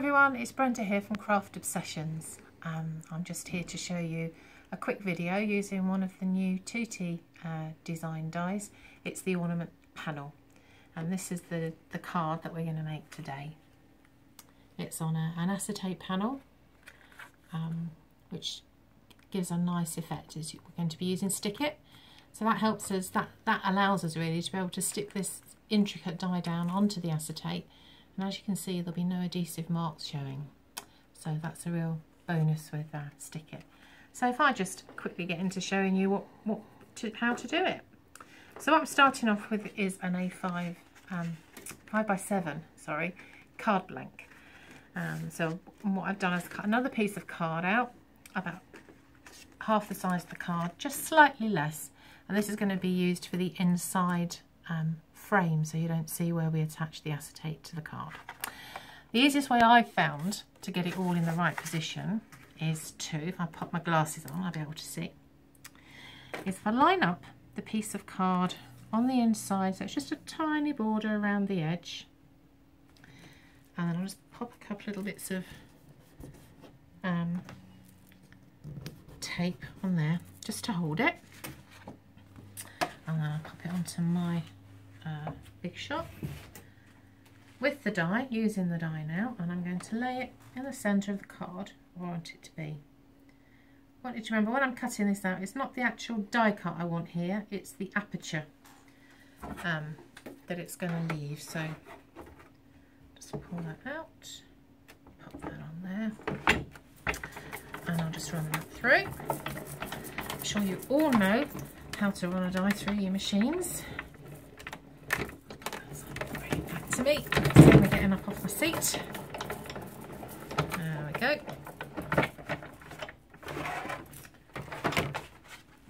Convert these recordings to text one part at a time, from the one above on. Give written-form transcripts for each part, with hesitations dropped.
everyone, it's Brenda here from Craft Obsessions. I'm just here to show you a quick video using one of the new Tutti design dies. It's the ornament panel, and this is the card that we're going to make today. It's on an acetate panel, which gives a nice effect as we're going to be using Stick It. So that helps us, that allows us really to be able to stick this intricate die down onto the acetate. And as you can see, there'll be no adhesive marks showing. So that's a real bonus with Stick It. So if I just quickly get into showing you how to do it. So what I'm starting off with is an A5, 5x7, sorry, card blank. So what I've done is cut another piece of card out, about half the size of the card, just slightly less. And this is going to be used for the inside frame, so you don't see where we attach the acetate to the card. The easiest way I've found to get it all in the right position is to, if I pop my glasses on, I'll be able to see, is if I line up the piece of card on the inside, so it's just a tiny border around the edge, and then I'll just pop a couple little bits of tape on there just to hold it, and then I'll pop it onto my big shot with the die, using the die now, and I'm going to lay it in the centre of the card I want it to be. I want you to remember when I'm cutting this out, it's not the actual die cut I want here, it's the aperture that it's going to leave. So just pull that out, pop that on there, and I'll just run that through. I'm sure you all know how to run a die through your machines. Bring it back to me. So I'm getting up off my seat. There we go.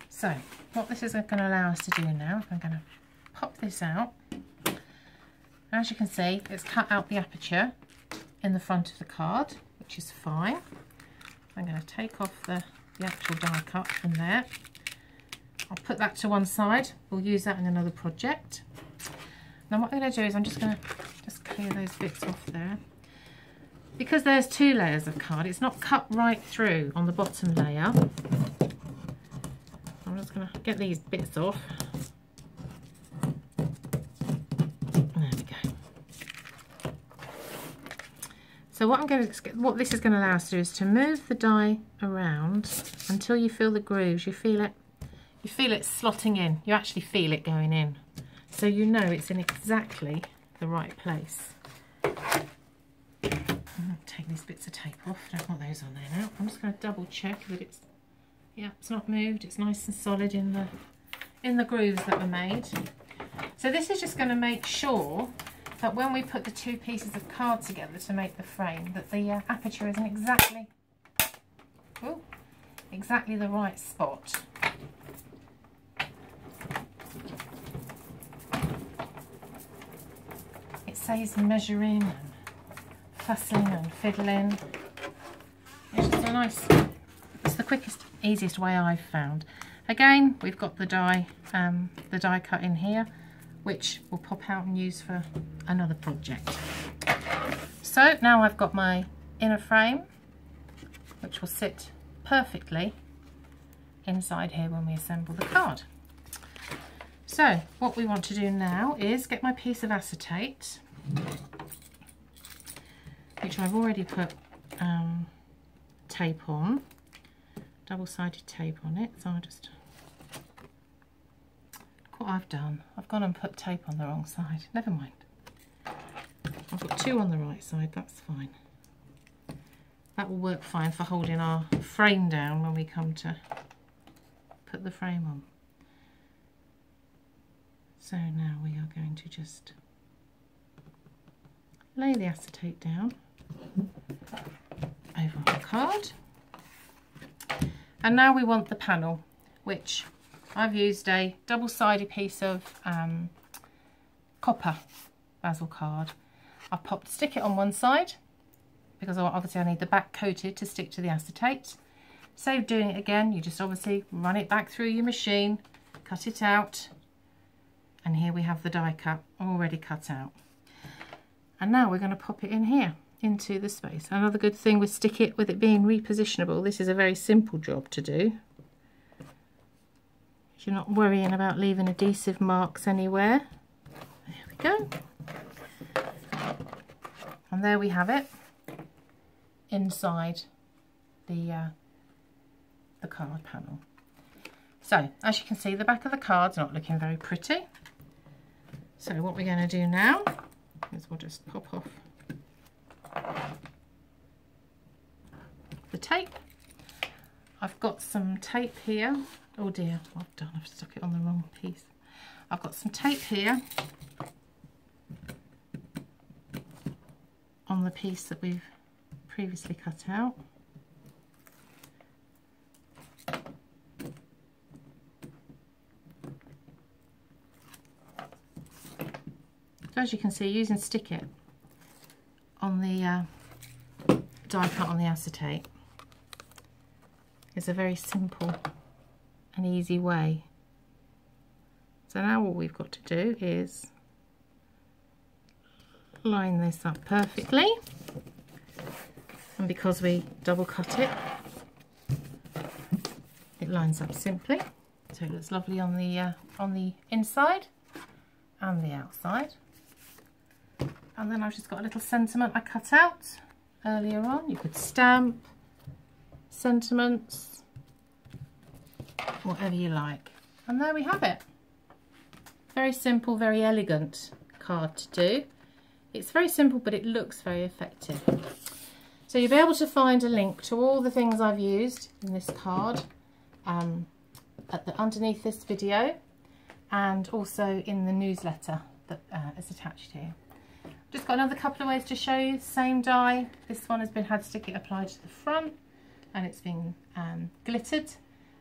So what this is going to allow us to do now, I'm going to pop this out. As you can see, it's cut out the aperture in the front of the card, which is fine. I'm going to take off the actual die cut from there. I'll put that to one side. We'll use that in another project. Now what I'm going to do is I'm just going to clear those bits off there. Because there's two layers of card, it's not cut right through on the bottom layer. I'm just going to get these bits off. There we go. So what this is going to allow us to do is to move the die around until you feel the grooves. You feel it slotting in. You actually feel it going in. So you know it's in exactly the right place. Take these bits of tape off. I don't want those on there now. I'm just going to double check that it's not moved. It's nice and solid in the grooves that were made. So this is just going to make sure that when we put the two pieces of card together to make the frame, that the aperture is in exactly the right spot. It saves measuring and fussing and fiddling. It's just it's the quickest, easiest way I've found. Again, we've got the die cut in here, which we'll pop out and use for another project. So now I've got my inner frame, which will sit perfectly inside here when we assemble the card. So what we want to do now is get my piece of acetate, which I've already put tape on, double-sided tape on it. So I'll just, look what I've done. I've gone and put tape on the wrong side. Never mind. I've got two on the right side, that's fine. That will work fine for holding our frame down when we come to put the frame on. So now we are going to just lay the acetate down over our card. And now we want the panel, which I've used a double-sided piece of copper basil card. I've popped Stick It on one side because obviously I need the back coated to stick to the acetate. So doing it again, you just obviously run it back through your machine, cut it out, and here we have the die cut already cut out. And now we're going to pop it in here. into the space. Another good thing with Stick It, with it being repositionable, this is a very simple job to do. You're not worrying about leaving adhesive marks anywhere. There we go. And there we have it inside the card panel. So as you can see, the back of the card's not looking very pretty. So what we're going to do now is we'll just pop off the tape. I've got some tape here. Oh dear, what I've done, I've stuck it on the wrong piece. I've got some tape here on the piece that we've previously cut out. So as you can see, using Stick It on the die cut on the acetate is a very simple and easy way. So now all we've got to do is line this up perfectly, and because we double cut it, it lines up simply, so it looks lovely on the inside and the outside. And then I've just got a little sentiment I cut out earlier on. You could stamp sentiments, whatever you like. And there we have it. Very simple, very elegant card to do. It's very simple, but it looks very effective. So you'll be able to find a link to all the things I've used in this card underneath this video, and also in the newsletter that is attached here. Just got another couple of ways to show you. Same die. This one has had Stick It applied to the front, and it's been glittered.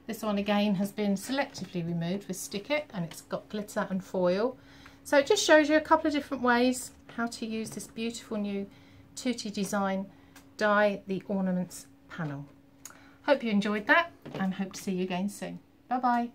This one again has been selectively removed with Stick It, and it's got glitter and foil. So it just shows you a couple of different ways how to use this beautiful new Tutti Design Die the Ornaments panel. Hope you enjoyed that, and hope to see you again soon. Bye bye.